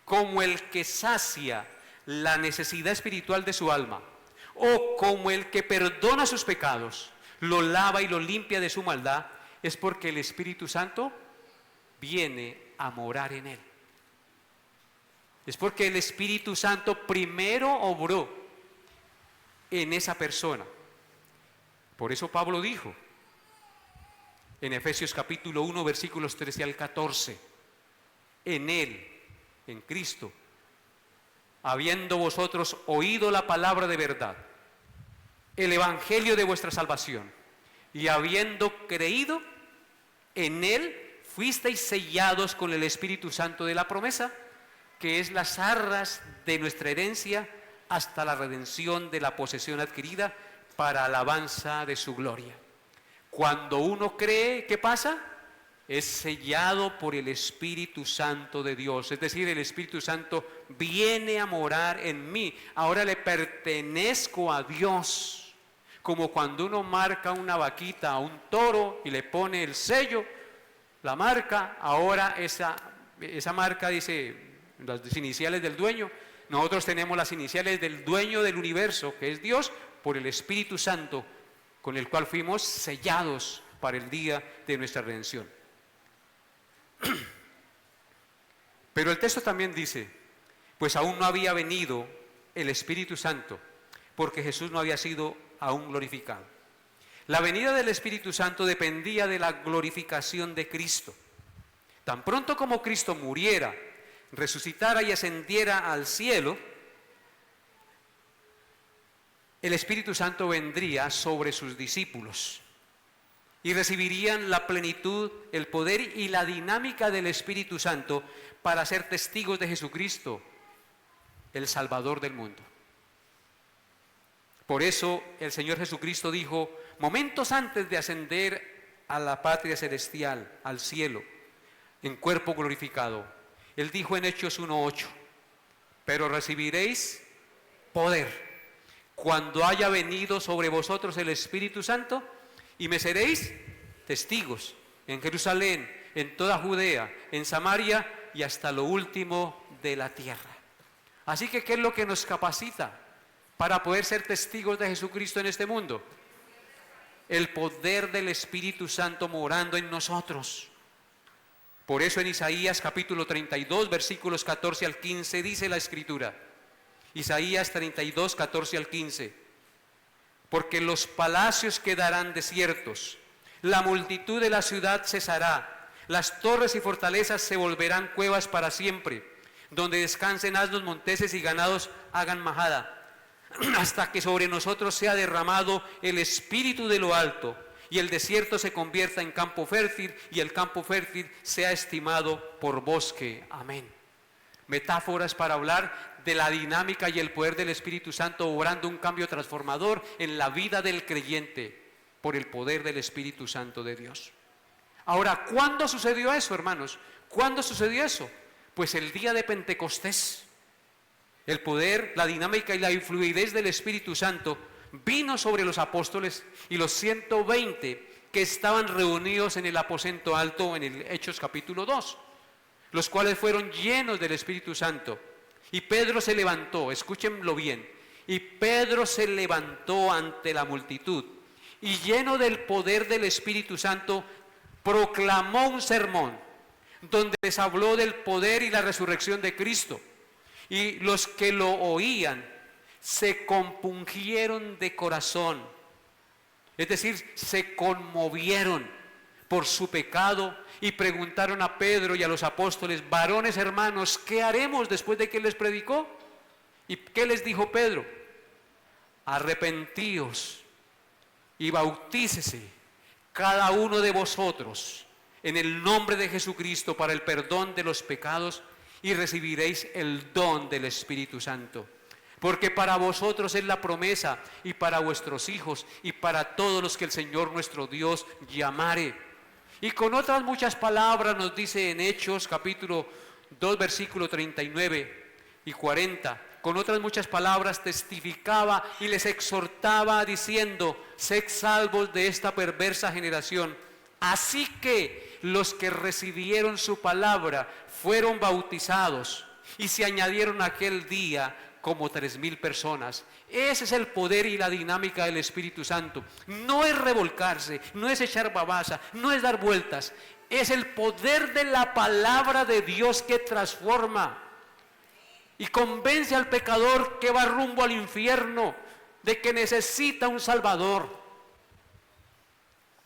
como el que sacia la necesidad espiritual de su alma, o como el que perdona sus pecados, lo lava y lo limpia de su maldad, es porque el Espíritu Santo viene a morar en él. Es porque el Espíritu Santo primero obró en esa persona. Por eso Pablo dijo en Efesios capítulo 1, versículos 13 al 14, en Él, en Cristo, habiendo vosotros oído la palabra de verdad, el evangelio de vuestra salvación, y habiendo creído, en Él fuisteis sellados con el Espíritu Santo de la promesa, que es las arras de nuestra herencia hasta la redención de la posesión adquirida para alabanza de su gloria. Cuando uno cree, ¿qué pasa? Es sellado por el Espíritu Santo de Dios. Es decir, el Espíritu Santo viene a morar en mí. Ahora le pertenezco a Dios. Como cuando uno marca una vaquita a un toro y le pone el sello, la marca, ahora esa marca dice las iniciales del dueño. Nosotros tenemos las iniciales del dueño del universo, que es Dios, por el Espíritu Santo, con el cual fuimos sellados para el día de nuestra redención. Pero el texto también dice, pues aún no había venido el Espíritu Santo, porque Jesús no había sido aún glorificado. La venida del Espíritu Santo dependía de la glorificación de Cristo. Tan pronto como Cristo muriera, resucitara y ascendiera al cielo, el Espíritu Santo vendría sobre sus discípulos y recibirían la plenitud, el poder y la dinámica del Espíritu Santo para ser testigos de Jesucristo, el Salvador del mundo. Por eso el Señor Jesucristo dijo, momentos antes de ascender a la patria celestial, al cielo, en cuerpo glorificado, Él dijo en Hechos 1:8, pero recibiréis poder cuando haya venido sobre vosotros el Espíritu Santo, y me seréis testigos en Jerusalén, en toda Judea, en Samaria y hasta lo último de la tierra. Así que, ¿qué es lo que nos capacita para poder ser testigos de Jesucristo en este mundo? El poder del Espíritu Santo morando en nosotros. Por eso en Isaías capítulo 32, versículos 14 al 15 dice la Escritura. Isaías 32, 14 al 15. Porque los palacios quedarán desiertos, la multitud de la ciudad cesará, las torres y fortalezas se volverán cuevas para siempre, donde descansen asnos, monteses y ganados hagan majada, hasta que sobre nosotros sea derramado el Espíritu de lo alto, y el desierto se convierta en campo fértil, y el campo fértil sea estimado por bosque. Amén. Metáforas para hablar de la dinámica y el poder del Espíritu Santo obrando un cambio transformador en la vida del creyente por el poder del Espíritu Santo de Dios. Ahora, ¿cuándo sucedió eso, hermanos? ¿Cuándo sucedió eso? Pues el día de Pentecostés. El poder, la dinámica y la fluidez del Espíritu Santo vino sobre los apóstoles y los 120 que estaban reunidos en el aposento alto en el Hechos capítulo 2, los cuales fueron llenos del Espíritu Santo. Y Pedro se levantó, escúchenlo bien, y Pedro se levantó ante la multitud y lleno del poder del Espíritu Santo proclamó un sermón donde les habló del poder y la resurrección de Cristo. Y los que lo oían se compungieron de corazón, es decir, se conmovieron por su pecado y preguntaron a Pedro y a los apóstoles: varones hermanos, ¿qué haremos después de que les predicó? ¿Y qué les dijo Pedro? Arrepentíos y bautícese cada uno de vosotros en el nombre de Jesucristo para el perdón de los pecados y recibiréis el don del Espíritu Santo. Porque para vosotros es la promesa y para vuestros hijos y para todos los que el Señor nuestro Dios llamare. Y con otras muchas palabras nos dice en Hechos capítulo 2 versículo 39 y 40. Con otras muchas palabras testificaba y les exhortaba diciendo: sed salvos de esta perversa generación. Así que los que recibieron su palabra fueron bautizados y se añadieron aquel día como 3,000 personas. Ese es el poder y la dinámica del Espíritu Santo. No es revolcarse, no es echar babasa, no es dar vueltas. Es el poder de la palabra de Dios que transforma y convence al pecador que va rumbo al infierno de que necesita un Salvador.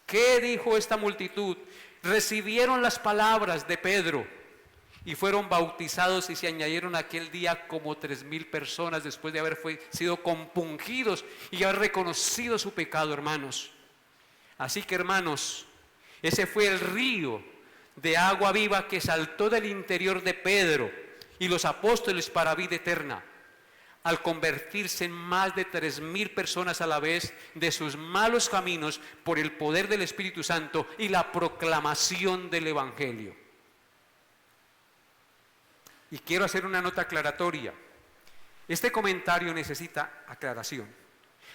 ¿Qué dijo esta multitud? Recibieron las palabras de Pedro y fueron bautizados y se añadieron aquel día como 3,000 personas después de haber sido compungidos y haber reconocido su pecado, hermanos. Así que, hermanos, ese fue el río de agua viva que saltó del interior de Pedro y los apóstoles para vida eterna, al convertirse en más de 3,000 personas a la vez de sus malos caminos por el poder del Espíritu Santo y la proclamación del Evangelio. Y quiero hacer una nota aclaratoria. Este comentario necesita aclaración.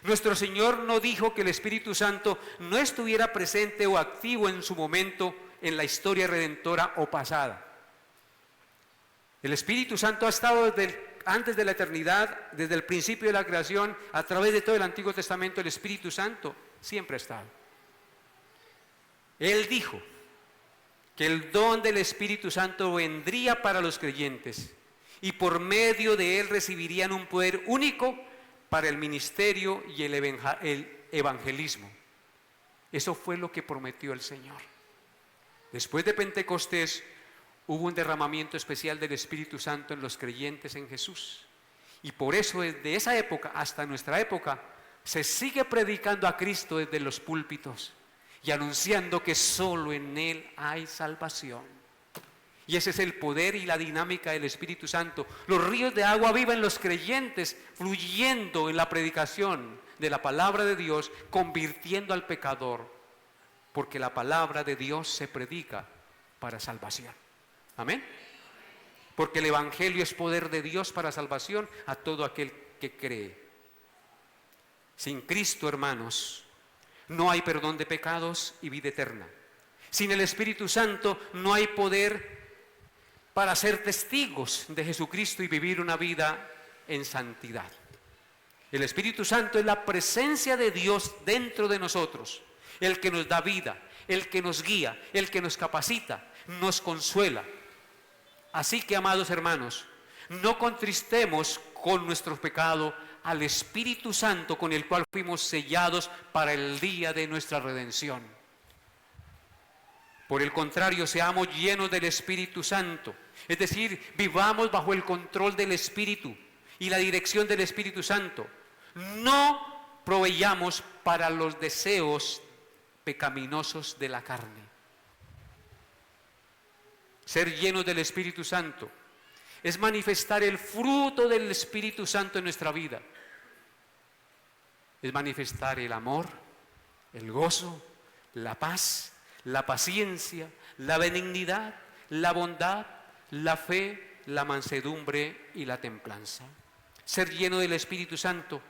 Nuestro Señor no dijo que el Espíritu Santo no estuviera presente o activo en su momento en la historia redentora o pasada. El Espíritu Santo ha estado antes de la eternidad, desde el principio de la creación, a través de todo el Antiguo Testamento. El Espíritu Santo siempre ha estado. Él dijo que el don del Espíritu Santo vendría para los creyentes y por medio de él recibirían un poder único para el ministerio y el evangelismo. Eso fue lo que prometió el Señor. Después de Pentecostés hubo un derramamiento especial del Espíritu Santo en los creyentes en Jesús. Y por eso desde esa época hasta nuestra época se sigue predicando a Cristo desde los púlpitos y anunciando que solo en Él hay salvación. Y ese es el poder y la dinámica del Espíritu Santo. Los ríos de agua viva en los creyentes, fluyendo en la predicación de la palabra de Dios, convirtiendo al pecador, porque la palabra de Dios se predica para salvación. Amén. Porque el Evangelio es poder de Dios para salvación a todo aquel que cree. Sin Cristo, hermanos, no hay perdón de pecados y vida eterna. Sin el Espíritu Santo no hay poder para ser testigos de Jesucristo y vivir una vida en santidad. El Espíritu Santo es la presencia de Dios dentro de nosotros, el que nos da vida, el que nos guía, el que nos capacita, nos consuela. Así que, amados hermanos, no contristemos con nuestro pecado al Espíritu Santo con el cual fuimos sellados para el día de nuestra redención. Por el contrario, seamos llenos del Espíritu Santo, es decir, vivamos bajo el control del Espíritu y la dirección del Espíritu Santo. No proveyamos para los deseos pecaminosos de la carne. Ser llenos del Espíritu Santo es manifestar el fruto del Espíritu Santo en nuestra vida. Es manifestar el amor, el gozo, la paz, la paciencia, la benignidad, la bondad, la fe, la mansedumbre y la templanza. Ser lleno del Espíritu Santo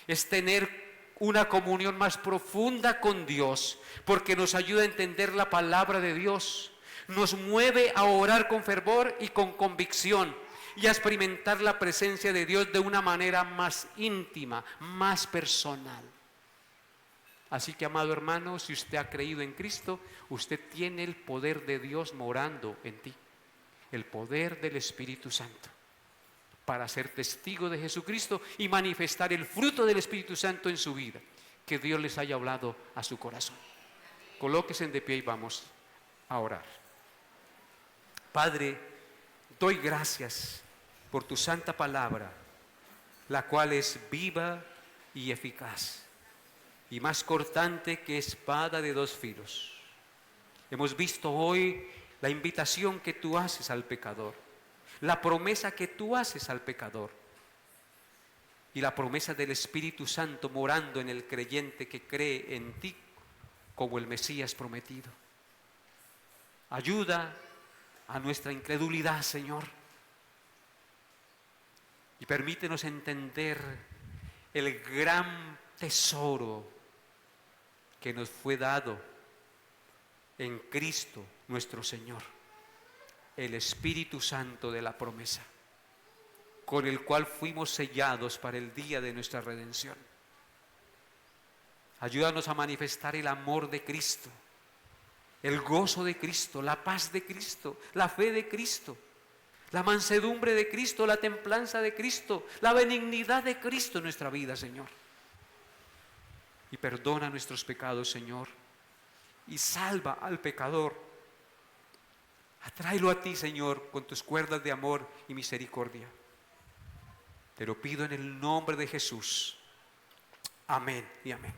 es tener una comunión más profunda con Dios, porque nos ayuda a entender la palabra de Dios, nos mueve a orar con fervor y con convicción y a experimentar la presencia de Dios de una manera más íntima, más personal. Así que, amado hermano, si usted ha creído en Cristo, usted tiene el poder de Dios morando en ti, el poder del Espíritu Santo, para ser testigo de Jesucristo y manifestar el fruto del Espíritu Santo en su vida. Que Dios les haya hablado a su corazón. Colóquense de pie y vamos a orar. Padre, doy gracias por tu santa palabra, la cual es viva y eficaz, y más cortante que espada de dos filos. Hemos visto hoy la invitación que tú haces al pecador, la promesa que tú haces al pecador, y la promesa del Espíritu Santo morando en el creyente que cree en ti como el Mesías prometido. Ayuda a nuestra incredulidad, Señor, y permítenos entender el gran tesoro que nos fue dado en Cristo nuestro Señor, el Espíritu Santo de la promesa, con el cual fuimos sellados para el día de nuestra redención. Ayúdanos a manifestar el amor de Cristo, el gozo de Cristo, la paz de Cristo, la fe de Cristo, la mansedumbre de Cristo, la templanza de Cristo, la benignidad de Cristo en nuestra vida, Señor. Y perdona nuestros pecados, Señor, y salva al pecador. Atráelo a ti, Señor, con tus cuerdas de amor y misericordia. Te lo pido en el nombre de Jesús. Amén y amén.